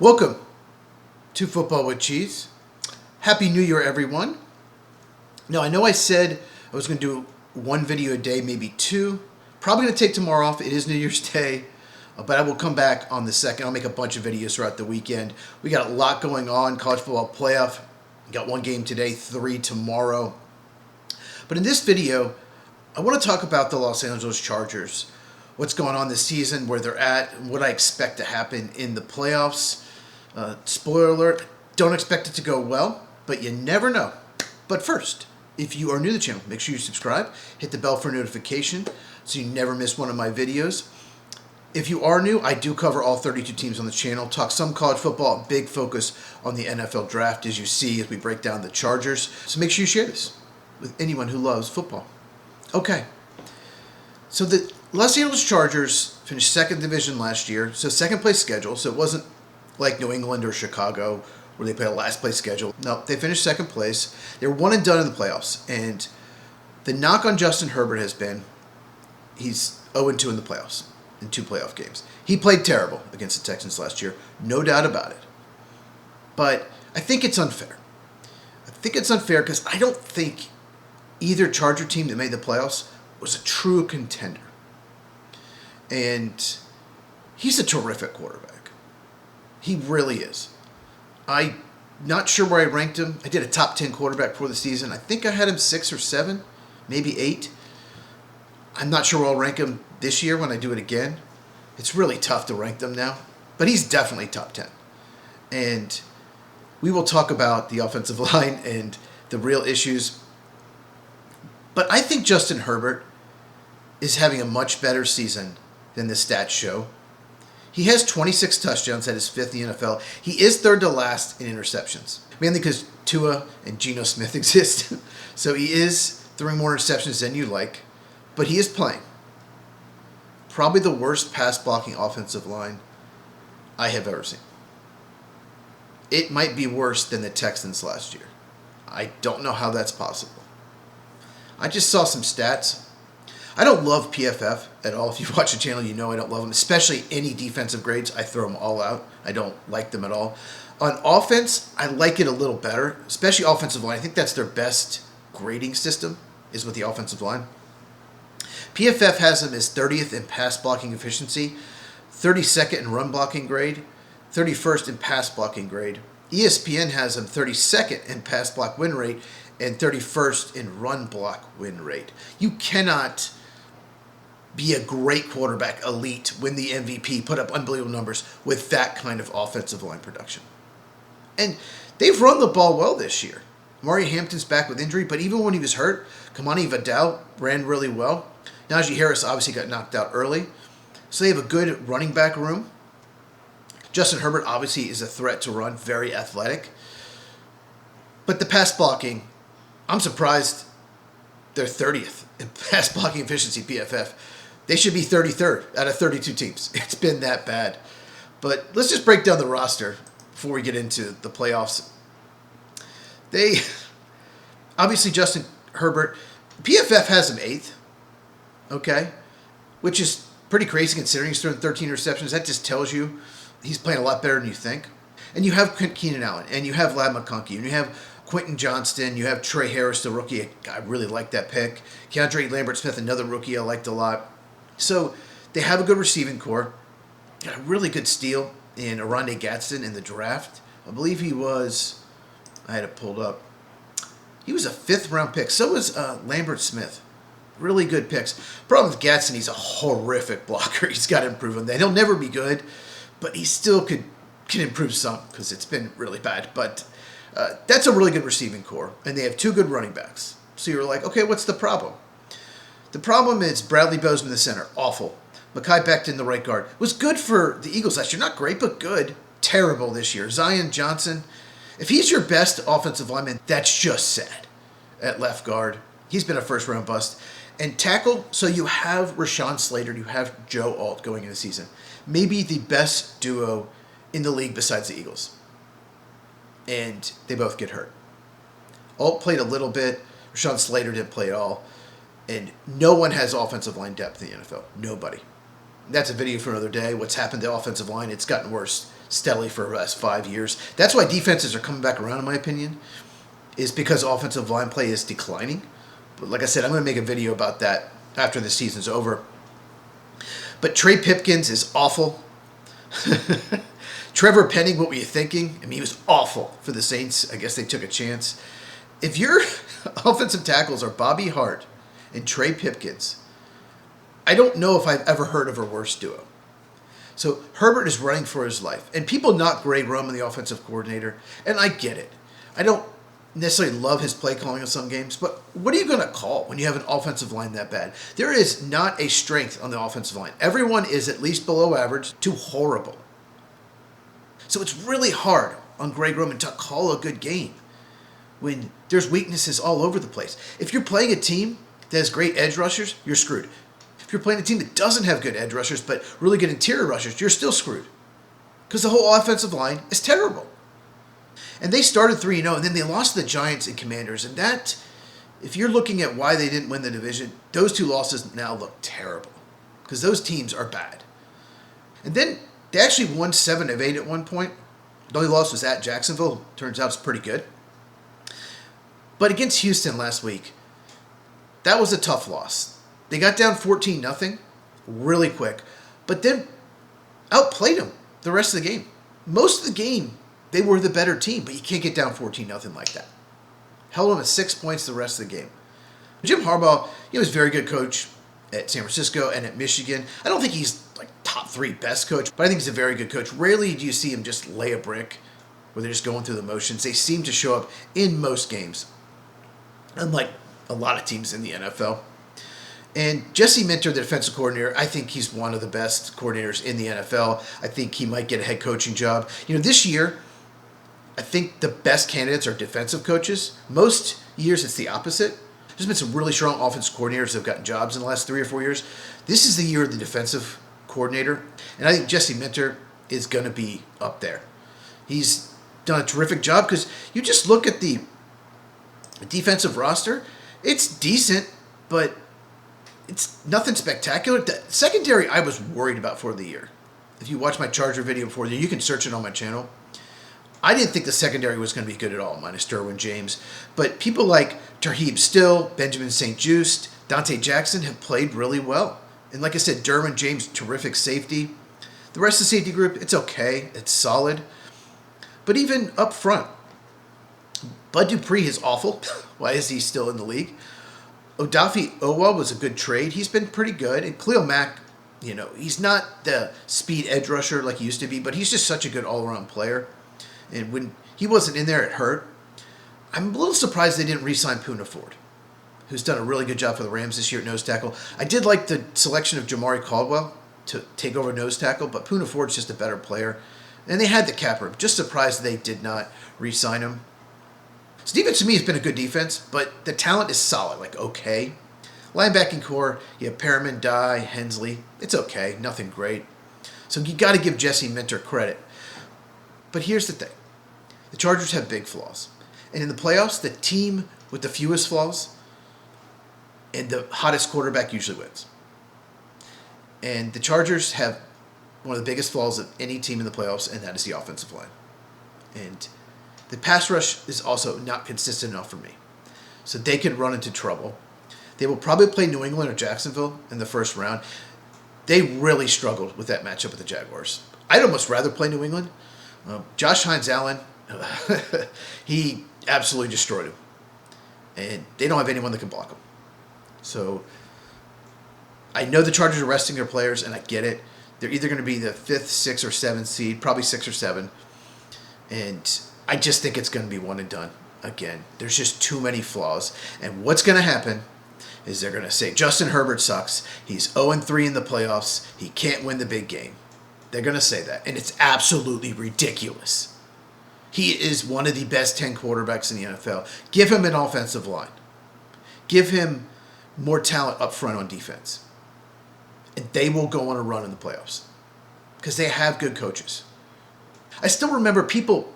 Welcome to Football with Cheese. Happy New Year, everyone. Now, I know I said I was going to do one video a day, maybe two. Probably going to take tomorrow off. It is New Year's Day, but I will come back on the 2nd. I'll make a bunch of videos throughout the weekend. We got a lot going on. College football playoff. We got one game today, 3 tomorrow. But in this video, I want to talk about the Los Angeles Chargers. What's going on this season, where they're at, and what I expect to happen in the playoffs. Spoiler alert, don't expect it to go well, but you never know. But first, if you are new to the channel, make sure you subscribe, hit the bell for notification so you never miss one of my videos. If you are new, I do cover all 32 teams on the channel, talk some college football, big focus on the NFL draft, as you see as we break down the Chargers. So make sure you share this with anyone who loves football. Okay, so the Los Angeles Chargers finished second division last year, so second place schedule, so it wasn't like New England or Chicago where they play a last place schedule. No, they finished second place. They were one and done in the playoffs, and the knock on Justin Herbert has been he's 0-2 in the playoffs in 2 playoff games. He played terrible against the Texans last year, no doubt about it. But I think it's unfair. I think it's unfair because I don't think either Charger team that made the playoffs was a true contender. And he's a terrific quarterback. He really is. I'm not sure where I ranked him. I did a top 10 quarterback for the season. I think I had him 6 or 7, maybe 8. I'm not sure where I'll rank him this year when I do it again. It's really tough to rank them now. But he's definitely top 10. And we will talk about the offensive line and the real issues. But I think Justin Herbert is having a much better season than the stats show. He has 26 touchdowns, that is 5th in the NFL. He is 3rd to last in interceptions, mainly because Tua and Geno Smith exist. So he is throwing more interceptions than you like, but he is playing probably the worst pass blocking offensive line I have ever seen. It might be worse than the Texans last year. I don't know how that's possible. I just saw some stats. I don't love PFF at all. If you watch the channel, you know I don't love them, especially any defensive grades. I throw them all out. I don't like them at all. On offense, I like it a little better, especially offensive line. I think that's their best grading system is with the offensive line. PFF has them as 30th in pass blocking efficiency, 32nd in run blocking grade, 31st in pass blocking grade. ESPN has them 32nd in pass block win rate and 31st in run block win rate. You cannot be a great quarterback, elite, win the MVP, put up unbelievable numbers with that kind of offensive line production. And they've run the ball well this year. Mario Hampton's back with injury, but even when he was hurt, Kamani Vidal ran really well. Najee Harris obviously got knocked out early. So they have a good running back room. Justin Herbert obviously is a threat to run, very athletic. But the pass blocking, I'm surprised they're 30th in pass blocking efficiency, PFF. They should be 33rd out of 32 teams. It's been that bad. But let's just break down the roster before we get into the playoffs. Obviously, Justin Herbert, PFF has him 8th, okay, which is pretty crazy considering he's throwing 13 receptions. That just tells you he's playing a lot better than you think. And you have Keenan Allen, and you have Ladd McConkey, and you have Quentin Johnston, you have Trey Harris, the rookie. I really like that pick. Keandre Lambert-Smith, another rookie I liked a lot. So they have a good receiving core. Got a really good steal in Oronde Gadsden in the draft. I believe he was, I had it pulled up. He was a 5th round pick. So was Lambert-Smith. Really good picks. Problem with Gadsden, he's a horrific blocker. He's got to improve on that. He'll never be good, but he still can improve some because it's been really bad. But that's a really good receiving core, and they have 2 good running backs. So you're like, okay, what's the problem? The problem is Bradley Bozeman, the center, awful. Mekhi Becton, the right guard, was good for the Eagles last year. Not great, but good. Terrible this year. Zion Johnson, if he's your best offensive lineman, that's just sad. At left guard, he's been a first-round bust. And tackle, so you have Rashawn Slater, you have Joe Alt going into the season. Maybe the best duo in the league besides the Eagles. And they both get hurt. Alt played a little bit. Rashawn Slater didn't play at all. And no one has offensive line depth in the NFL. Nobody. That's a video for another day. What's happened to offensive line? It's gotten worse steadily for the last 5 years. That's why defenses are coming back around, in my opinion, is because offensive line play is declining. But like I said, I'm going to make a video about that after the season's over. But Trey Pipkins is awful. Trevor Penning, what were you thinking? I mean, he was awful for the Saints. I guess they took a chance. If your offensive tackles are Bobby Hart and Trey Pipkins, I don't know if I've ever heard of a worse duo. So Herbert is running for his life. And people knock Greg Roman, the offensive coordinator, and I get it. I don't necessarily love his play calling in some games, but what are you going to call when you have an offensive line that bad? There is not a strength on the offensive line. Everyone is at least below average to horrible. So it's really hard on Greg Roman to call a good game when there's weaknesses all over the place. If you're playing a team that has great edge rushers, you're screwed. If you're playing a team that doesn't have good edge rushers but really good interior rushers, you're still screwed. Because the whole offensive line is terrible. And they started 3-0, and then they lost to the Giants and Commanders. And that, if you're looking at why they didn't win the division, those two losses now look terrible. Because those teams are bad. And then they actually won 7 of 8 at one point. The only loss was at Jacksonville. Turns out it's pretty good. But against Houston last week, that was a tough loss. They got down 14-0 really quick, but then outplayed them the rest of the game. Most of the game, they were the better team, but you can't get down 14-0 like that. Held on to 6 points the rest of the game. Jim Harbaugh, he was a very good coach at San Francisco and at Michigan. I don't think he's like top 3 best coach, but I think he's a very good coach. Rarely do you see him just lay a brick where they're just going through the motions. They seem to show up in most games, unlike a lot of teams in the NFL. And Jesse Minter, the defensive coordinator, I think he's one of the best coordinators in the NFL. I think he might get a head coaching job. You know, this year, I think the best candidates are defensive coaches. Most years, it's the opposite. There's been some really strong offensive coordinators that have gotten jobs in the last 3 or 4 years. This is the year of the defensive coordinator. And I think Jesse Minter is going to be up there. He's done a terrific job because you just look at the defensive roster. It's decent, but it's nothing spectacular. The secondary I was worried about for the year. If you watch my Charger video before, you can search it on my channel. I didn't think the secondary was going to be good at all, minus Derwin James. But people like Tarheeb Still, Benjamin St-Juste, Dante Jackson have played really well. And like I said, Derwin James, terrific safety. The rest of the safety group, it's okay. It's solid. But even up front, Bud Dupree is awful. Why is he still in the league? Odafe Owa was a good trade. He's been pretty good. And Khalil Mack, you know, he's not the speed edge rusher like he used to be, but he's just such a good all-around player. And when he wasn't in there, it hurt. I'm a little surprised they didn't re-sign Poona Ford, who's done a really good job for the Rams this year at nose tackle. I did like the selection of Jamari Caldwell to take over nose tackle, but Poona Ford's just a better player. And they had the cap room. Just surprised they did not re-sign him. So defense to me has been a good defense, but the talent is solid, like okay. Linebacking core, you have Perriman, Dye, Hensley. It's okay, nothing great. So you got to give Jesse Minter credit. But here's the thing. The Chargers have big flaws. And in the playoffs, the team with the fewest flaws and the hottest quarterback usually wins. And the Chargers have one of the biggest flaws of any team in the playoffs, and that is the offensive line. And the pass rush is also not consistent enough for me. So they could run into trouble. They will probably play New England or Jacksonville in the first round. They really struggled with that matchup with the Jaguars. I'd almost rather play New England. Josh Hines-Allen, he absolutely destroyed him. And they don't have anyone that can block him. So I know the Chargers are resting their players, and I get it. They're either going to be the 5th, 6th, or 7th seed, probably 6 or 7. And I just think it's going to be one and done. Again, there's just too many flaws. And what's going to happen is they're going to say, Justin Herbert sucks. He's 0-3 in the playoffs. He can't win the big game. They're going to say that. And it's absolutely ridiculous. He is one of the best 10 quarterbacks in the NFL. Give him an offensive line. Give him more talent up front on defense. And they will go on a run in the playoffs. Because they have good coaches. I still remember people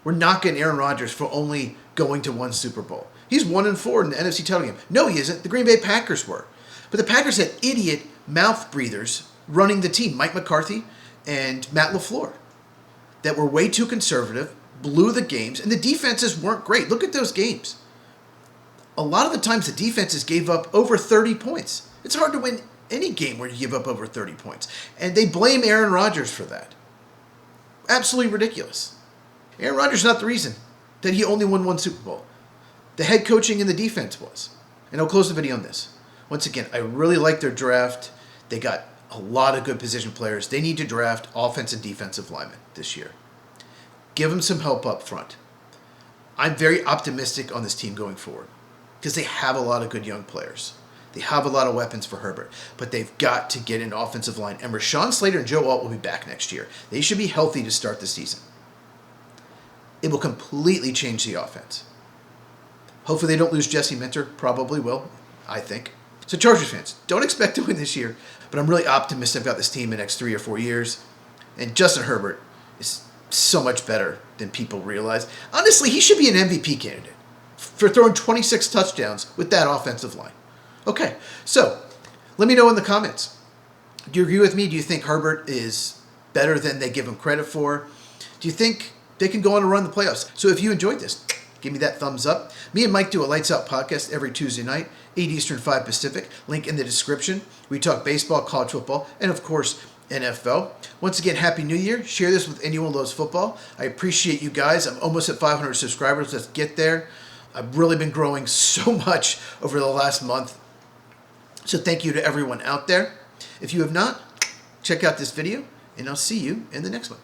were knocking Aaron Rodgers for only going to one Super Bowl. He's 1-4 in the NFC title game. No, he isn't. The Green Bay Packers were. But the Packers had idiot mouth breathers running the team. Mike McCarthy and Matt LaFleur. that were way too conservative, blew the games, and the defenses weren't great. Look at those games. A lot of the times the defenses gave up over 30 points. It's hard to win any game where you give up over 30 points. And they blame Aaron Rodgers for that. Absolutely ridiculous. Aaron Rodgers is not the reason that he only won one Super Bowl. The head coaching and the defense was. And I'll close the video on this. Once again, I really like their draft. They got a lot of good position players. They need to draft offensive and defensive linemen this year. Give them some help up front. I'm very optimistic on this team going forward because they have a lot of good young players. They have a lot of weapons for Herbert, but they've got to get an offensive line. And Rashawn Slater and Joe Alt will be back next year. They should be healthy to start the season. It will completely change the offense. Hopefully they don't lose Jesse Minter. Probably will, I think. So Chargers fans, don't expect to win this year, but I'm really optimistic about this team in the next 3 or 4 years. And Justin Herbert is so much better than people realize. Honestly, he should be an MVP candidate for throwing 26 touchdowns with that offensive line. Okay, so let me know in the comments. Do you agree with me? Do you think Herbert is better than they give him credit for? Do you think they can go on and run the playoffs? So if you enjoyed this, give me that thumbs up. Me and Mike do a Lights Out podcast every Tuesday night, 8 Eastern, 5 Pacific. Link in the description. We talk baseball, college football, and of course, NFL. Once again, Happy New Year. Share this with anyone who loves football. I appreciate you guys. I'm almost at 500 subscribers. Let's get there. I've really been growing so much over the last month. So thank you to everyone out there. If you have not, check out this video, and I'll see you in the next one.